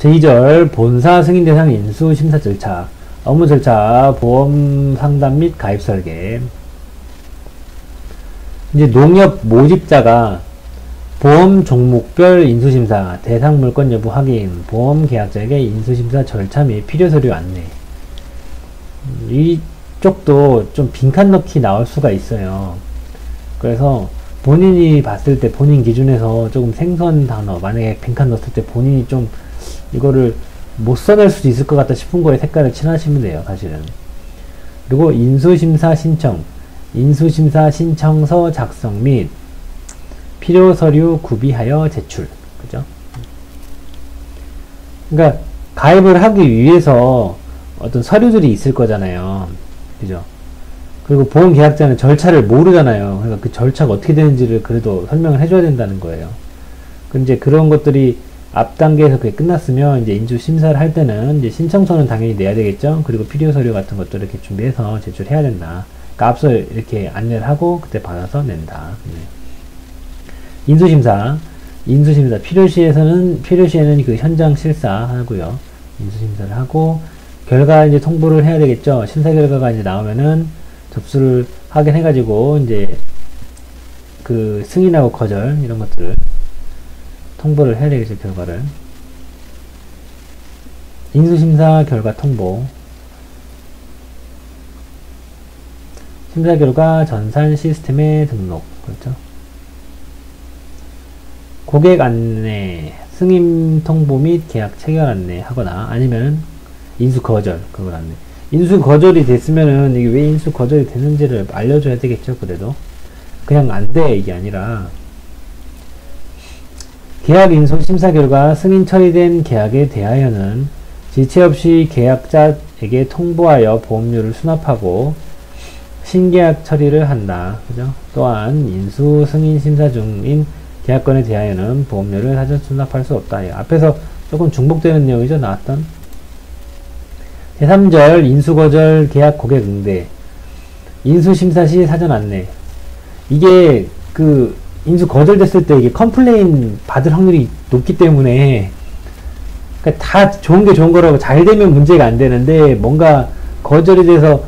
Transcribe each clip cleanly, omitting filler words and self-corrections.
제2절 본사 승인 대상 인수 심사 절차, 업무 절차, 보험 상담 및 가입 설계. 이제 농협 모집자가 보험 종목별 인수심사, 대상 물건 여부 확인, 보험 계약자에게 인수심사 절차 및 필요 서류 안내. 이쪽도 좀 빈칸 넣기 나올 수가 있어요. 그래서 본인이 봤을 때 본인 기준에서 조금 생소한 단어, 만약에 빈칸 넣었을 때 본인이 좀 이거를 못 써낼 수도 있을 것 같다 싶은 거에 색깔을 칠하시면 돼요, 사실은. 그리고 인수심사 신청, 인수심사 신청서 작성 및 필요 서류 구비하여 제출. 그죠? 그러니까 가입을 하기 위해서 어떤 서류들이 있을 거잖아요. 그죠? 그리고 보험 계약자는 절차를 모르잖아요. 그러니까 그 절차가 어떻게 되는지를 그래도 설명을 해줘야 된다는 거예요. 이제 그런 것들이 앞 단계에서 그게 끝났으면 이제 인수 심사를 할 때는 이제 신청서는 당연히 내야 되겠죠. 그리고 필요 서류 같은 것도 이렇게 준비해서 제출해야 된다. 그러니까 앞서 이렇게 안내를 하고 그때 받아서 낸다. 인수심사, 필요시에는 그 현장 실사하고요. 인수심사를 하고 결과 이제 통보를 해야 되겠죠. 심사 결과가 이제 나오면은 접수를 확인해가지고 이제 그 승인하고 거절 이런 것들을 통보를 해야 되겠죠. 결과를. 인수심사 결과 통보. 심사 결과 전산 시스템에 등록. 그렇죠. 고객 안내, 승인 통보 및 계약 체결 안내 하거나 아니면 인수 거절, 그걸 안내. 인수 거절이 됐으면은 이게 왜 인수 거절이 됐는지를 알려줘야 되겠죠. 그래도 그냥 안 돼 이게 아니라 계약 인수 심사 결과 승인 처리된 계약에 대하여는 지체 없이 계약자에게 통보하여 보험료를 수납하고 신계약 처리를 한다. 그죠? 또한 인수 승인 심사 중인 계약건에 대하여는 보험료를 사전 수납할 수 없다. 앞에서 조금 중복되는 내용이죠. 나왔던 제3절 인수거절 계약 고객 응대, 인수심사 시 사전 안내. 이게 그 인수 거절됐을 때 이게 컴플레인 받을 확률이 높기 때문에 그러니까 다 좋은 게 좋은 거라고 잘 되면 문제가 안 되는데 뭔가 거절이 돼서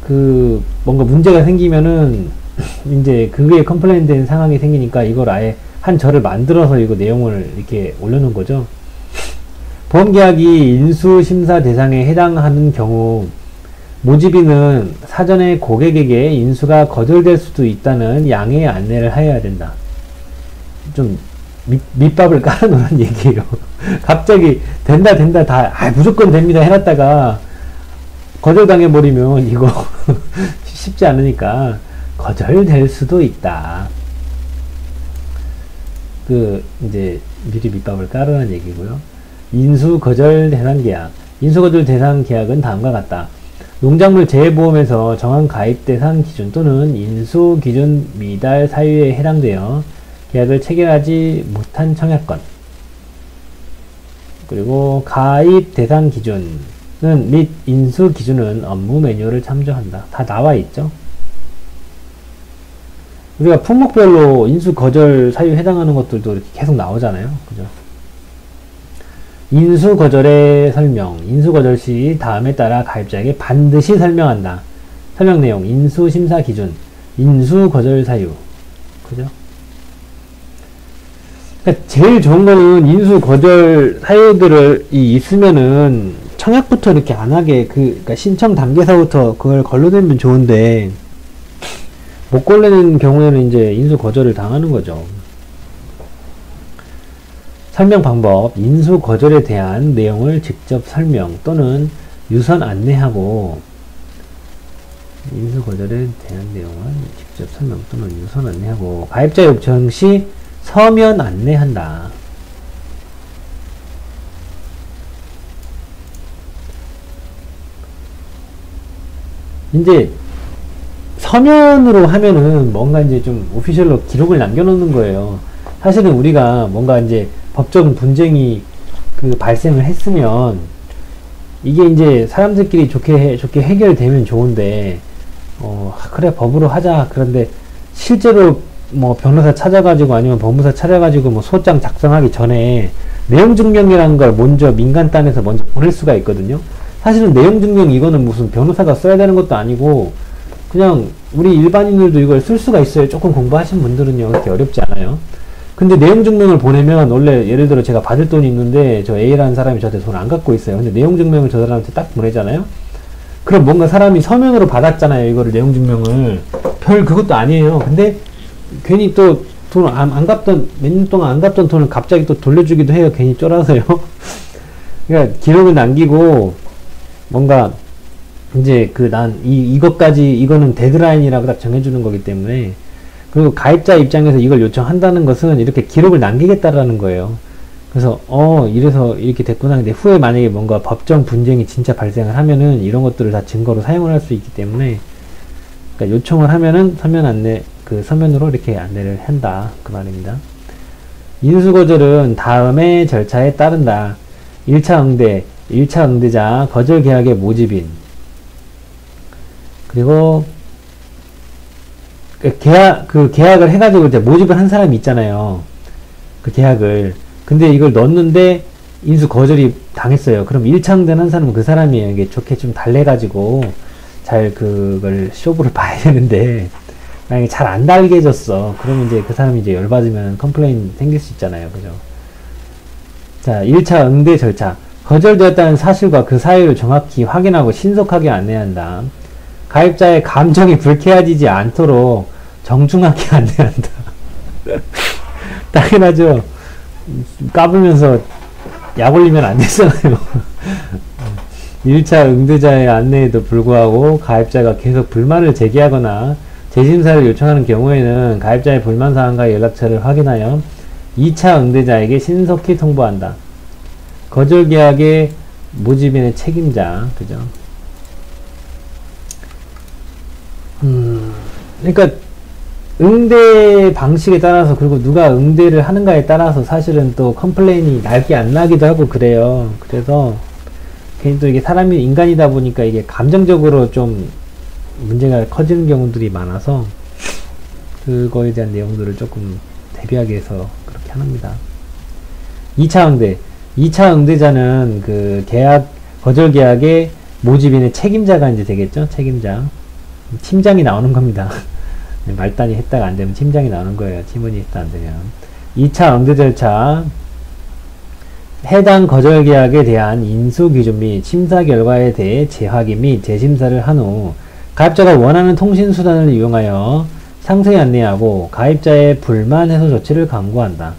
그 뭔가 문제가 생기면은 이제 그게 컴플레인 된 상황이 생기니까 이걸 아예 한 절을 만들어서 이거 내용을 이렇게 올려놓은 거죠. 보험계약이 인수심사 대상에 해당하는 경우 모집인은 사전에 고객에게 인수가 거절될 수도 있다는 양해의 안내를 해야 된다. 좀 밑밥을 깔아놓은 얘기예요. 갑자기 된다 다 무조건 됩니다 해놨다가 거절당해버리면 이거 쉽지 않으니까 거절될 수도 있다. 그 이제 미리 밑밥을 깔아놓은 얘기고요. 인수거절 대상 계약. 인수거절 대상 계약은 다음과 같다. 농작물 재해보험에서 정한 가입 대상 기준 또는 인수 기준 미달 사유에 해당되어 계약을 체결하지 못한 청약건. 그리고 가입 대상 기준은 및 인수 기준은 업무 매뉴얼을 참조한다. 다 나와 있죠. 우리가 품목별로 인수 거절 사유 해당하는 것들도 이렇게 계속 나오잖아요. 그죠? 인수 거절의 설명. 인수 거절 시 다음에 따라 가입자에게 반드시 설명한다. 설명 내용. 인수 심사 기준. 인수 거절 사유. 그죠? 그러니까 제일 좋은 거는 인수 거절 사유들을 있으면은 청약부터 이렇게 안 하게 그러니까 신청 단계서부터 그걸 걸러내면 좋은데 못 걸리는 경우에는 이제 인수 거절을 당하는 거죠. 설명 방법. 인수 거절에 대한 내용을 직접 설명 또는 유선 안내하고 인수 거절에 대한 내용을 직접 설명 또는 유선 안내하고 가입자 요청 시 서면 안내한다. 이제 서면으로 하면은 뭔가 이제 좀 오피셜로 기록을 남겨놓는 거예요. 사실은 우리가 뭔가 이제 법적 분쟁이 그 발생을 했으면 이게 이제 사람들끼리 좋게 해결되면 좋은데 그래 법으로 하자. 그런데 실제로 뭐 변호사 찾아가지고 아니면 법무사 찾아가지고 뭐 소장 작성하기 전에 내용 증명이라는 걸 먼저 민간 땅에서 먼저 보낼 수가 있거든요. 사실은 내용 증명 이거는 무슨 변호사가 써야 되는 것도 아니고 그냥 우리 일반인들도 이걸 쓸 수가 있어요. 조금 공부하신 분들은요. 그렇게 어렵지 않아요. 근데 내용 증명을 보내면 원래 예를 들어 제가 받을 돈이 있는데 저 A라는 사람이 저한테 돈 안 갖고 있어요. 근데 내용 증명을 저 사람한테 딱 보내잖아요. 그럼 뭔가 사람이 서면으로 받았잖아요. 이거를 내용 증명을. 별 그것도 아니에요. 근데 괜히 또 돈 안 갚던 몇 년 동안 안 갚던 돈을 갑자기 또 돌려주기도 해요. 괜히 쫄아서요. 그러니까 기록을 남기고 뭔가 이제 이것까지 이거는 데드라인이라고 딱 정해주는 거기 때문에 그리고 가입자 입장에서 이걸 요청한다는 것은 이렇게 기록을 남기겠다라는 거예요. 그래서 이래서 이렇게 됐구나. 근데 후에 만약에 뭔가 법정 분쟁이 진짜 발생을 하면은 이런 것들을 다 증거로 사용을 할 수 있기 때문에 그러니까 요청을 하면은 서면 안내 서면으로 이렇게 안내를 한다 그 말입니다. 인수거절은 다음의 절차에 따른다. 1차 응대, 1차 응대자 거절 계약의 모집인 그리고 계약을 해가지고 이제 모집을 한 사람이 있잖아요. 그 계약을. 근데 이걸 넣었는데 인수 거절이 당했어요. 그럼 1차 응대는 한 사람은 그 사람이에요. 이게 좋게 좀 달래가지고 잘 그걸 쇼부를 봐야 되는데 만약에 잘 안 달게졌어. 그러면 이제 그 사람이 이제 열받으면 컴플레인 생길 수 있잖아요. 그죠? 자, 1차 응대 절차. 거절되었다는 사실과 그 사유를 정확히 확인하고 신속하게 안내한다. 가입자의 감정이 불쾌해지지 않도록 정중하게 안내한다. 당연하죠. 까불면서 약 올리면 안 되잖아요. 1차 응대자의 안내에도 불구하고 가입자가 계속 불만을 제기하거나 재심사를 요청하는 경우에는 가입자의 불만사항과 연락처를 확인하여 2차 응대자에게 신속히 통보한다. 거절계약의 모집인의 책임자, 그죠? 그러니까 응대 방식에 따라서 그리고 누가 응대를 하는가에 따라서 사실은 또 컴플레인이 나기 안 나기도 하고 그래요. 그래서 괜히 또 이게 사람이 인간이다 보니까 이게 감정적으로 좀 문제가 커지는 경우들이 많아서 그거에 대한 내용들을 조금 대비하기 위해서 그렇게 합니다. 2차 응대. 2차 응대자는 그 거절 계약의 모집인의 책임자가 이제 되겠죠? 책임자. 팀장이 나오는 겁니다. 말단이 했다가 안 되면 팀장이 나오는 거예요. 팀원이 했다 안 되면. 2차 응대 절차. 해당 거절 계약에 대한 인수 기준 및 심사 결과에 대해 재확인 및 재심사를 한 후 가입자가 원하는 통신 수단을 이용하여 상세히 안내하고 가입자의 불만 해소 조치를 강구한다.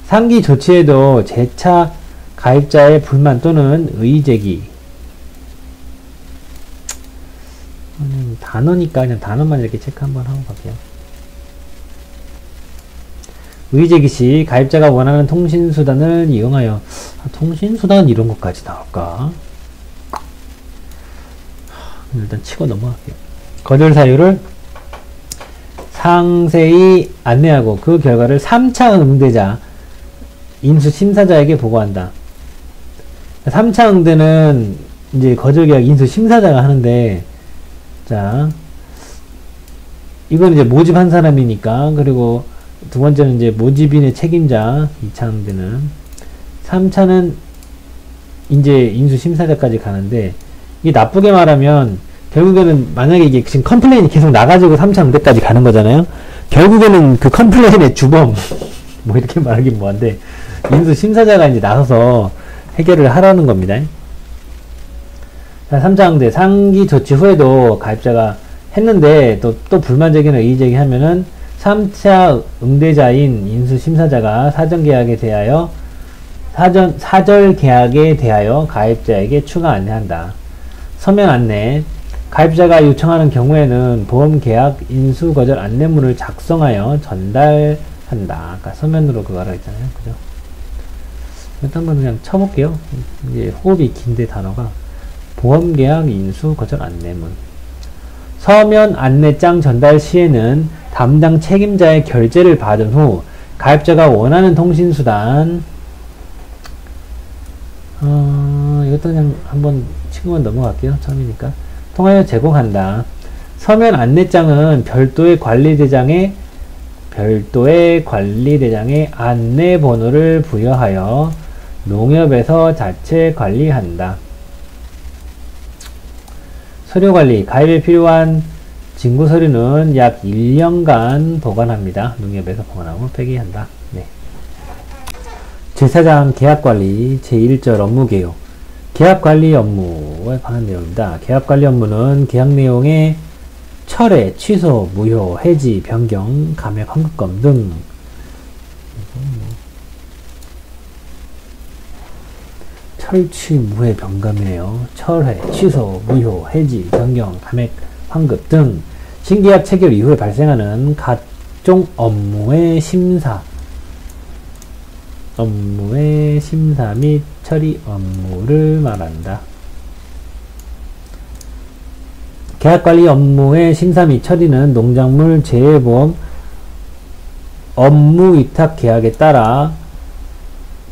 상기 조치에도 재차 가입자의 불만 또는 의제기 단어니까 그냥 단어만 이렇게 체크 한번 하고 갈게요. 의제기 시 가입자가 원하는 통신수단을 이용하여 통신수단 이런 것까지 나올까? 일단 치고 넘어갈게요. 거절 사유를 상세히 안내하고 그 결과를 3차 응대자 인수 심사자에게 보고한다. 3차 응대는 이제 거절계약 인수 심사자가 하는데 자 이건 이제 모집한 사람이니까 그리고 두 번째는 이제 모집인의 책임자 2차 응대는 3차는 이제 인수 심사자까지 가는데 이게 나쁘게 말하면 결국에는 만약에 이게 지금 컴플레인이 계속 나가지고 3차 응대까지 가는 거잖아요. 결국에는 그 컴플레인의 주범 뭐 이렇게 말하긴 뭐한데 인수 심사자가 이제 나서서 해결을 하라는 겁니다. 자, 3차 응대 상기 조치 후에도 가입자가 했는데 또 불만 제기나 이의 제기하면은 3차 응대자인 인수 심사자가 사전 계약에 대하여 사절 계약에 대하여 가입자에게 추가 안내한다. 서면 안내 가입자가 요청하는 경우에는 보험계약 인수거절 안내문을 작성하여 전달한다. 아까 서면으로 그거 하라 했잖아요. 그죠? 일단 한번 그냥 쳐볼게요. 이제 호흡이 긴데 단어가 보험계약 인수거절 안내문 서면 안내장 전달 시에는 담당 책임자의 결재를 받은 후 가입자가 원하는 통신수단 이것도 그냥 한번 치고만 넘어갈게요. 처음이니까 통하여 제공한다. 서면 안내장은 별도의 관리대장에 별도의 관리대장에 안내번호를 부여하여 농협에서 자체 관리한다. 서류관리, 가입에 필요한 징구서류는 약 1년간 보관합니다. 농협에서 보관하고 폐기한다. 네. 제4장 계약관리 제1절 업무개요. 계약관리 업무에 관한 내용입니다. 계약관리 업무는 계약 내용의 철회, 취소, 무효, 해지, 변경, 감액, 환급금 등 철취, 무해, 변감이네요. 철회, 취소, 무효, 해지, 변경, 감액, 환급 등 신계약 체결 이후에 발생하는 각종 업무의 심사 및 처리 업무를 말한다. 계약관리 업무의 심사 및 처리는 농작물 재해보험 업무위탁 계약에 따라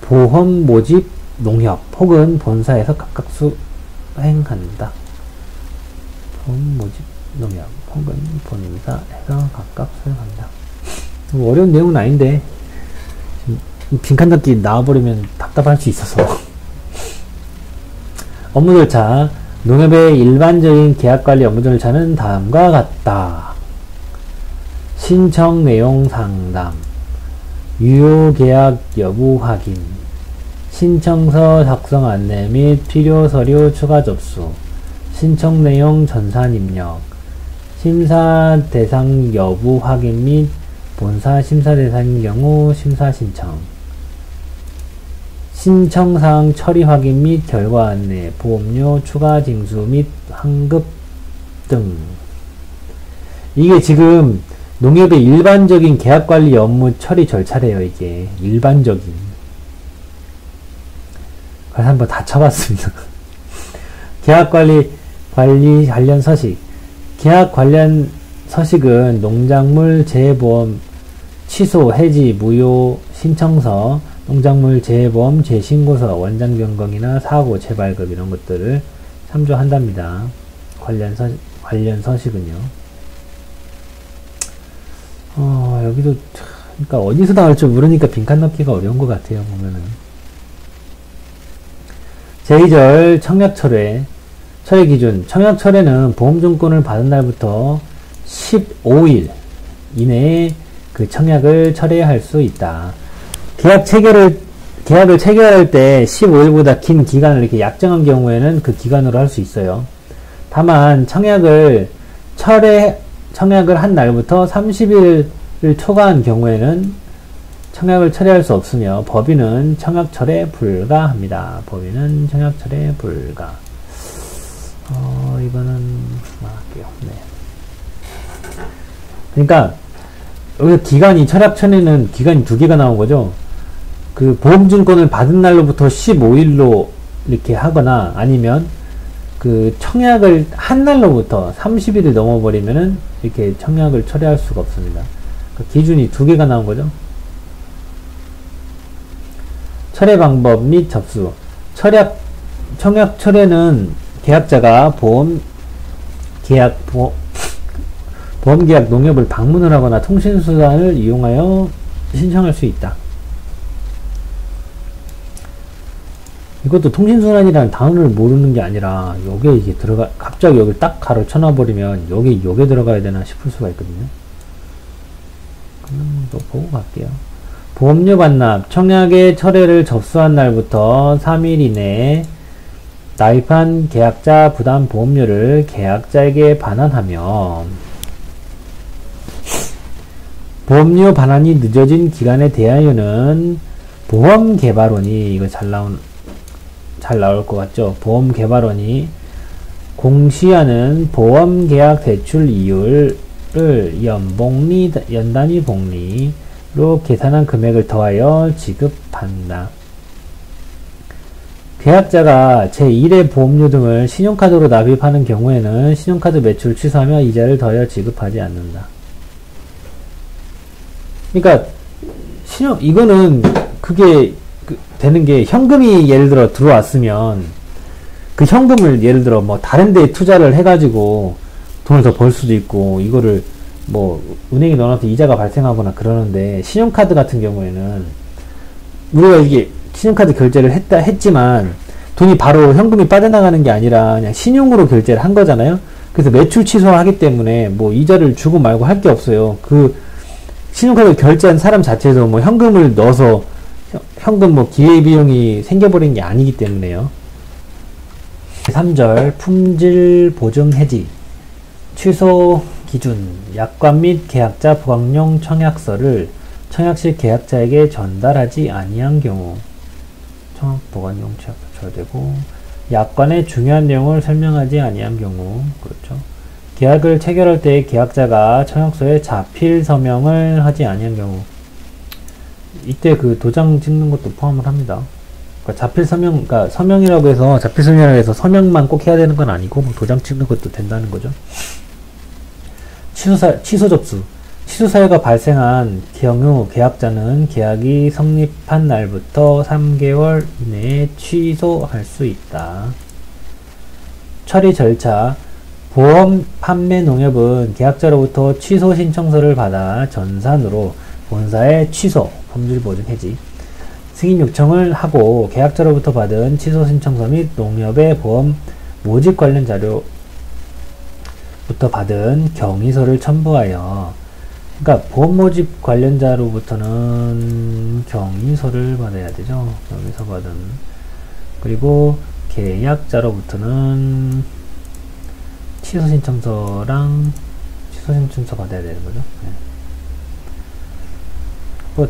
보험 모집 농협 혹은 본사에서 각각 수행한다. 보험 모집 농협 혹은 본사에서 각각 수행한다. 어려운 내용은 아닌데 빈칸 넣기 나와버리면 답답할 수 있어서. 업무 절차. 농협의 일반적인 계약관리 업무 절차는 다음과 같다. 신청 내용 상담, 유효계약 여부 확인, 신청서 작성 안내 및 필요 서류 추가 접수, 신청 내용 전산 입력, 심사 대상 여부 확인 및 본사 심사 대상인 경우 심사 신청, 신청사항 처리 확인 및 결과 안내, 보험료 추가 징수 및 환급 등. 이게 지금 농협의 일반적인 계약관리 업무 처리 절차래요. 이게 일반적인. 그래서 한번 다 쳐봤습니다. 계약관리 관련 서식. 계약 관련 서식은 농작물 재해보험 취소, 해지, 무효 신청서, 농작물 재해보험 재신고서, 원장 변경이나 사고, 재발급 이런 것들을 참조한답니다. 관련 서식은요. 여기도 그러니까 어디서 나올지 모르니까 빈칸 넣기가 어려운 것 같아요. 보면은 제2절 청약철회. 철회 기준. 청약철회는 보험증권을 받은 날부터 15일 이내에 그 청약을 철회할 수 있다. 계약을 체결할 때 15일보다 긴 기간을 이렇게 약정한 경우에는 그 기간으로 할 수 있어요. 다만 청약을 한 날부터 30일을 초과한 경우에는 청약을 철회할 수 없으며 법인은 청약 철회 불가합니다. 법인은 청약 철회 불가. 이거는 그만할게요. 네. 그러니까 여기 기간이 철학 철회는 기간이 두 개가 나온 거죠. 그 보험증권을 받은 날로부터 15일로 이렇게 하거나 아니면 그 청약을 한 날로부터 30일을 넘어버리면은 이렇게 청약을 철회할 수가 없습니다. 그 기준이 두 개가 나온 거죠. 철회 방법 및 접수. 청약 철회는 계약자가 보험계약 농협을 방문을 하거나 통신수단을 이용하여 신청할 수 있다. 이것도 통신수단이라는 단어를 모르는 게 아니라 요게 이게 갑자기 여기 딱 가로 쳐놔버리면 요게 들어가야 되나 싶을 수가 있거든요. 그럼 또 보고 갈게요. 보험료 반납. 청약의 철회를 접수한 날부터 3일 이내에 납입한 계약자 부담 보험료를 계약자에게 반환하며 보험료 반환이 늦어진 기간에 대하여는 보험개발원이 이거 잘 나올 것 같죠? 보험개발원이 공시하는 보험계약 대출 이율을 연단위 복리로 계산한 금액을 더하여 지급한다. 계약자가 제1의 보험료 등을 신용카드로 납입하는 경우에는 신용카드 매출 취소하며 이자를 더하여 지급하지 않는다. 그러니까 이거는 그게 되는 게 현금이 예를 들어 들어왔으면 그 현금을 예를 들어 뭐 다른 데에 투자를 해가지고 돈을 더 벌 수도 있고 이거를 뭐 은행에 넣어놔서 이자가 발생하거나 그러는데, 신용카드 같은 경우에는 우리가 이게 신용카드 결제를 했지만 돈이 바로 현금이 빠져나가는 게 아니라 그냥 신용으로 결제를 한 거잖아요. 그래서 매출 취소하기 때문에 뭐 이자를 주고 말고 할 게 없어요. 그 신용카드 결제한 사람 자체에서 뭐 현금을 넣어서 현금 뭐 기회비용이 생겨버린 게 아니기 때문에요. 3절 품질 보증 해지 취소 기준 약관 및 계약자 보강용 청약서를 청약실 계약자에게 전달하지 아니한 경우 청약 보관용 청약서 줘야 되고, 약관의 중요한 내용을 설명하지 아니한 경우, 그렇죠. 계약을 체결할 때 계약자가 청약서에 자필 서명을 하지 아니한 경우, 이때 그 도장 찍는 것도 포함을 합니다. 그러니까 자필 서명, 그러니까 서명이라고 해서 자필 서명이라고 해서 서명만 꼭 해야 되는 건 아니고 뭐 도장 찍는 것도 된다는 거죠. 취소 접수. 취소 사유가 발생한 경우 계약자는 계약이 성립한 날부터 3개월 이내에 취소할 수 있다. 처리 절차. 보험 판매 농협은 계약자로부터 취소 신청서를 받아 전산으로 본사에 취소, 품질 보증 해지, 승인 요청을 하고 계약자로부터 받은 취소 신청서 및 농협의 보험 모집 관련 자료부터 받은 경위서를 첨부하여, 그러니까 보험 모집 관련자로부터는 경위서를 받아야 되죠. 경위서 받은. 그리고 계약자로부터는 취소 신청서랑 취소 신청서 받아야 되는 거죠. 네. 뭐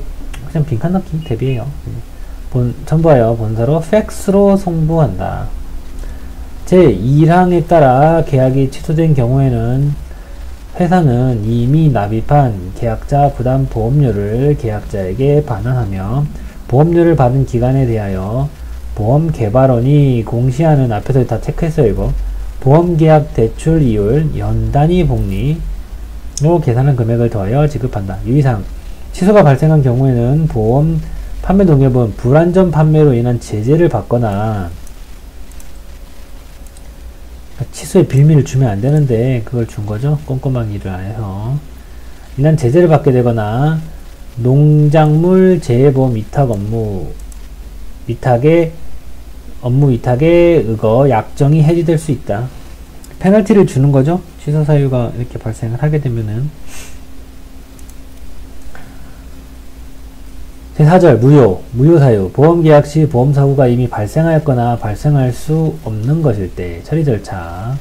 그냥 빈칸 넣기 대비해요. 첨부하여 본사로 팩스로 송부한다. 제1항에 따라 계약이 취소된 경우에는 회사는 이미 납입한 계약자 부담 보험료를 계약자에게 반환하며 보험료를 받은 기간에 대하여 보험개발원이 공시하는, 앞에서 다 체크했어요 이거, 보험계약 대출 이율 연단위 복리로 계산한 금액을 더하여 지급한다. 유의사항. 취소가 발생한 경우에는 보험 판매 농협은 불안전 판매로 인한 제재를 받거나, 취소의 빌미를 주면 안 되는데 그걸 준 거죠. 꼼꼼하게 일을 안 해서. 인한 제재를 받게 되거나 농작물 재해보험 위탁 업무 위탁에 의거 약정이 해지될 수 있다. 페널티를 주는 거죠. 취소 사유가 이렇게 발생을 하게 되면은. 제4절 무효 사유. 보험계약 시 보험사고가 이미 발생하였거나 발생할 수 없는 것일 때 처리 절차.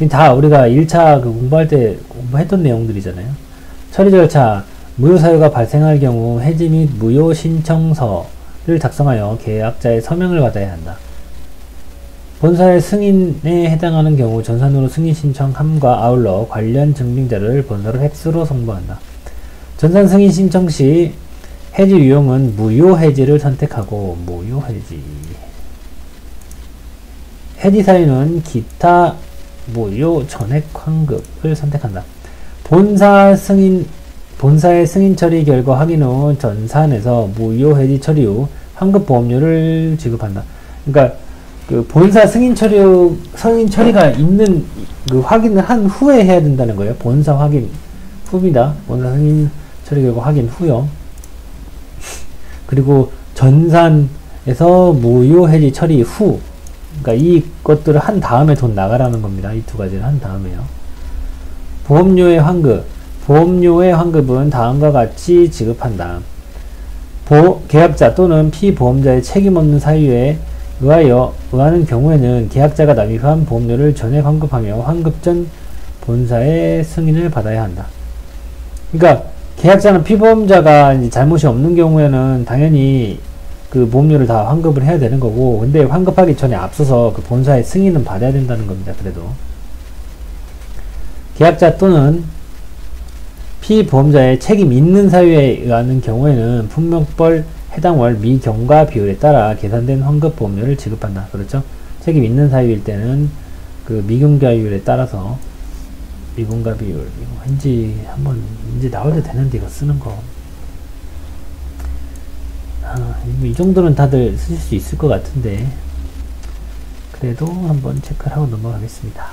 다 우리가 1차 공부할 때 공부했던 내용들이잖아요. 처리 절차. 무효 사유가 발생할 경우 해지 및 무효 신청서를 작성하여 계약자의 서명을 받아야 한다. 본사의 승인에 해당하는 경우 전산으로 승인 신청함과 아울러 관련 증빙자를 본사로 팩스로 송부한다. 전산 승인 신청 시 해지 유형은 무효 해지를 선택하고, 무효 해지. 해지 사유는 기타 무효 전액 환급을 선택한다. 본사의 승인 처리 결과 확인 후 전산에서 무효 해지 처리 후 환급 보험료를 지급한다. 그러니까 그 본사 승인 처리가 있는 그 확인을 한 후에 해야 된다는 거예요. 본사 확인 후입니다. 본사 승인 처리 결과 확인 후요. 그리고 전산에서 무효 해지 처리 후, 그러니까 이것들을 한 다음에 돈 나가라는 겁니다. 이 두 가지를 한 다음에요. 보험료의 환급. 보험료의 환급은 다음과 같이 지급한다. 계약자 또는 피보험자의 책임 없는 사유에 의하는 경우에는 계약자가 납입한 보험료를 전액 환급하며 환급 전 본사의 승인을 받아야 한다. 그러니까 계약자는 피보험자가 이제 잘못이 없는 경우에는 당연히 그 보험료를 다 환급을 해야 되는 거고, 근데 환급하기 전에 앞서서 그 본사의 승인은 받아야 된다는 겁니다. 그래도 계약자 또는 피보험자의 책임 있는 사유에 의하는 경우에는 품목별 해당 월 미경과 비율에 따라 계산된 환급 보험료를 지급한다. 그렇죠? 책임 있는 사유일 때는 그 미경과율에 따라서 미분과 비율, 이거 왠지 한번 이제 나올 때 되는데 이거 쓰는 거. 이 정도는 다들 쓰실 수 있을 것 같은데 그래도 한번 체크를 하고 넘어가겠습니다.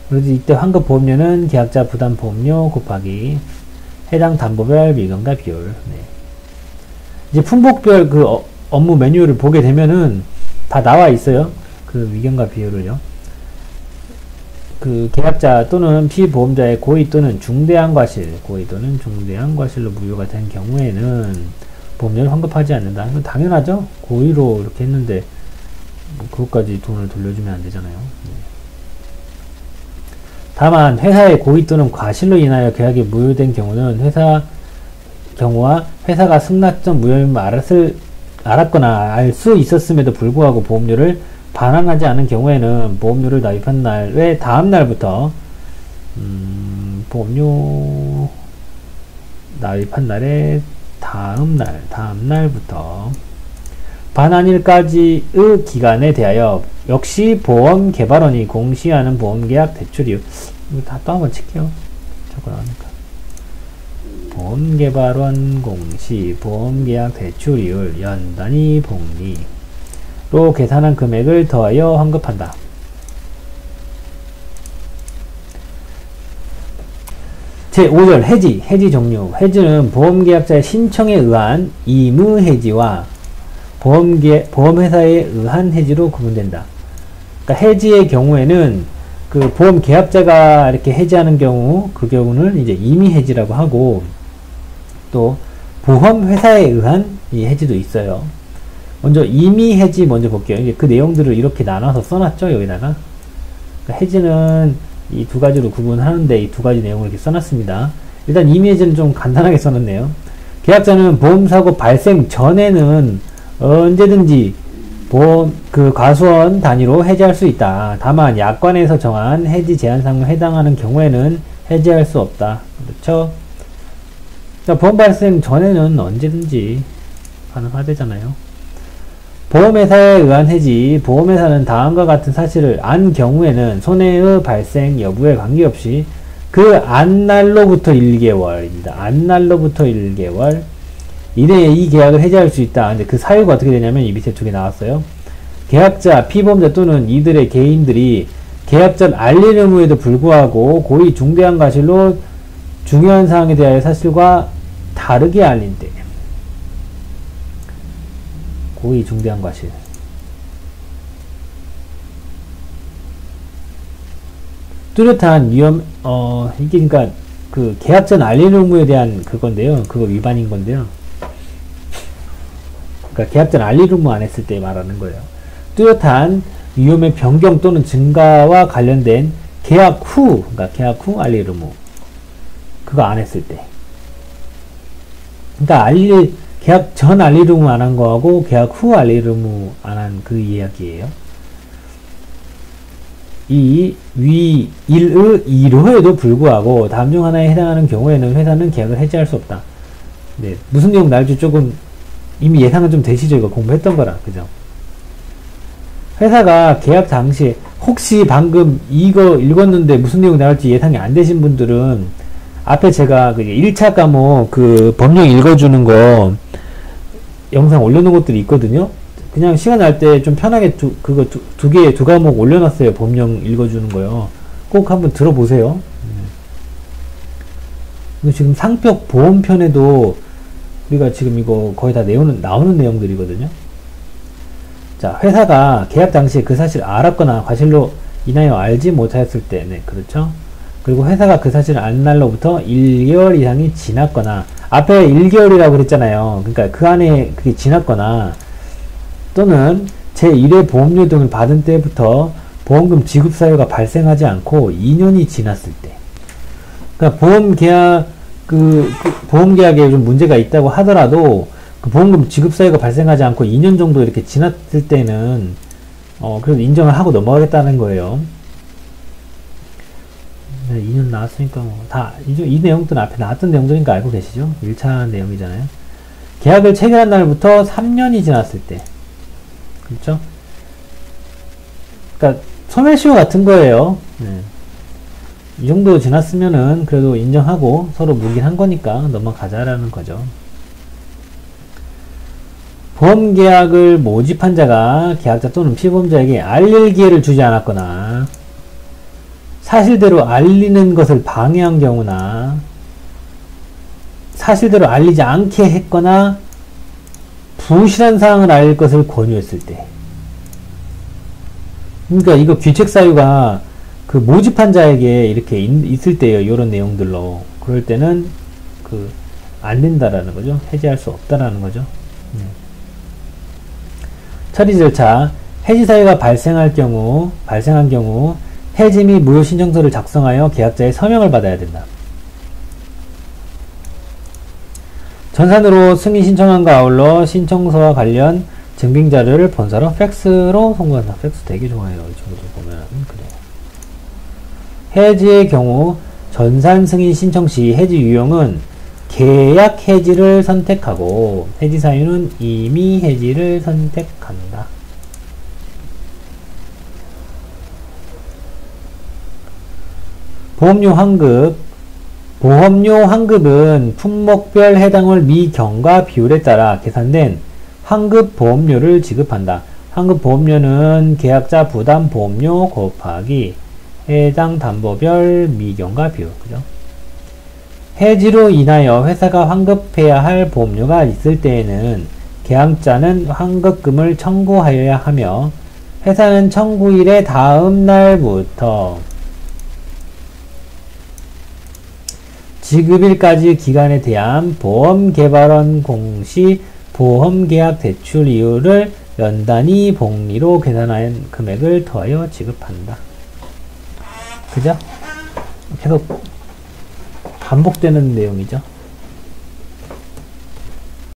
그래서 이때 환급보험료는 계약자 부담보험료 곱하기 해당 담보별 미금과 비율. 네. 이제 품목별 그 업무 매뉴얼을 보게 되면은 다 나와 있어요. 그 위경과 비율을요. 그 계약자 또는 피보험자의 고의 또는 중대한 과실, 고의 또는 중대한 과실로 무효가 된 경우에는 보험료를 환급하지 않는다. 이건 당연하죠. 고의로 이렇게 했는데 뭐 그것까지 돈을 돌려주면 안 되잖아요. 네. 다만 회사의 고의 또는 과실로 인하여 계약이 무효된 경우는 경우와 회사가 승낙전 무효임을 알았거나 알 수 있었음에도 불구하고 보험료를 반환하지 않은 경우에는 보험료를 납입한 날 외 다음 날부터 보험료 납입한 날의 다음 날부터 반환일까지의 기간에 대하여 역시 보험개발원이 공시하는 보험계약 대출이유. 이거 다 또 한번 칠게요. 자꾸 나오니까. 보험개발원 공시 보험계약 대출이율 연단위 복리로 계산한 금액을 더하여 환급한다. 제5절 해지 종류. 해지는 보험계약자의 신청에 의한 임의해지와 보험회사에 의한 해지로 구분된다. 그러니까 해지의 경우에는 그 보험계약자가 이렇게 해지하는 경우, 그 경우는 이제 임의해지라고 하고, 또 보험회사에 의한 이 해지도 있어요. 먼저 임의해지 먼저 볼게요. 이제 그 내용들을 이렇게 나눠서 써놨죠, 여기다가. 그러니까 해지는 이 두 가지로 구분하는데 이 두 가지 내용을 이렇게 써놨습니다. 일단 임의해지는 좀 간단하게 써놨네요. 계약자는 보험사고 발생 전에는 언제든지 그 과수원 단위로 해지할 수 있다. 다만 약관에서 정한 해지 제한사항에 해당하는 경우에는 해지할 수 없다. 그렇죠? 자, 보험 발생 전에는 언제든지 가능하대잖아요. 보험회사에 의한 해지. 보험회사는 다음과 같은 사실을 안 경우에는 손해의 발생 여부에 관계없이 그 안날로부터 1개월입니다. 안날로부터 1개월 이내에 이 계약을 해지할 수 있다. 근데 그 사유가 어떻게 되냐면 이 밑에 두 개 나왔어요. 계약자, 피보험자 또는 이들의 개인들이 계약 전 알릴 의무에도 불구하고 고의 중대한 과실로 중요한 사항에 대하여 사실과 다르게 알린 때. 고의 중대한 과실. 뚜렷한 위험, 이게 그러니까 그 계약 전 알릴 의무에 대한 그건데요. 그거 위반인 건데요. 그러니까 계약 전 알릴 의무 안 했을 때 말하는 거예요. 뚜렷한 위험의 변경 또는 증가와 관련된 계약 후, 그러니까 계약 후 알릴 의무. 그거 안 했을 때. 그러니까 계약 전 알릴 의무 안 한 거하고 계약 후 알릴 의무 안 한 그 이야기예요. 이 위 1의 2로에도 불구하고 다음 중 하나에 해당하는 경우에는 회사는 계약을 해지할 수 없다. 네, 무슨 내용 나올지 조금 이미 예상은 좀 되시죠? 이거 공부했던 거라, 그죠? 회사가 계약 당시에 혹시 방금 이거 읽었는데 무슨 내용 나올지 예상이 안 되신 분들은 앞에 제가 그 1차 과목 그 법령 읽어주는 거 영상 올려놓은 것들이 있거든요. 그냥 시간 날 때 좀 편하게 두 과목 올려놨어요. 법령 읽어주는 거요. 꼭 한번 들어보세요. 지금 상표 보험편에도 우리가 지금 이거 거의 다 나오는 내용들이거든요. 자, 회사가 계약 당시에 그 사실을 알았거나 과실로 인하여 알지 못하였을 때, 네, 그렇죠. 그리고 회사가 그 사실을 안 날로부터 1개월 이상이 지났거나, 앞에 1개월이라고 그랬잖아요. 그러니까 그 안에 그게 지났거나, 또는 제1회 보험료 등을 받은 때부터 보험금 지급 사유가 발생하지 않고 2년이 지났을 때. 그러니까 보험계약에 좀 문제가 있다고 하더라도 그 보험금 지급 사유가 발생하지 않고 2년 정도 이렇게 지났을 때는 그래도 인정을 하고 넘어가겠다는 거예요. 네, 2년 나왔으니까 이 내용들은 앞에 나왔던 내용들이니까 알고 계시죠? 1차 내용이잖아요. 계약을 체결한 날부터 3년이 지났을 때. 그렇죠? 그러니까 소멸시효 같은 거예요. 네. 이 정도 지났으면은 그래도 인정하고 서로 묵인한 거니까 넘어가자라는 거죠. 보험계약을 모집한 자가 계약자 또는 피보험자에게 알릴 기회를 주지 않았거나 사실대로 알리는 것을 방해한 경우나 사실대로 알리지 않게 했거나 부실한 사항을 알릴 것을 권유했을 때. 그러니까 이거 귀책 사유가 그 모집한 자에게 이렇게 있을 때예요. 이런 내용들로. 그럴 때는 안 된다라는 거죠. 해지할 수 없다라는 거죠. 처리 절차. 해지 사유가 발생한 경우 해지 및 무효 신청서를 작성하여 계약자의 서명을 받아야 된다. 전산으로 승인 신청함과 아울러 신청서와 관련 증빙 자료를 본사로 팩스로 송부한다. 팩스 되게 좋아요. 이 정도 보면 그래요. 해지의 경우 전산 승인 신청 시 해지 유형은 계약 해지를 선택하고 해지 사유는 임의 해지를 선택한다. 보험료 환급. 보험료 환급은 품목별 해당월 미경과 비율에 따라 계산된 환급 보험료를 지급한다. 환급 보험료는 계약자 부담 보험료 곱하기 해당 담보별 미경과 비율. 그죠? 해지로 인하여 회사가 환급해야 할 보험료가 있을 때에는 계약자는 환급금을 청구하여야 하며 회사는 청구일의 다음 날부터 지급일까지 기간에 대한 보험개발원 공시 보험계약 대출 이율을 연단위 복리로 계산한 금액을 더하여 지급한다. 그죠? 계속 반복되는 내용이죠.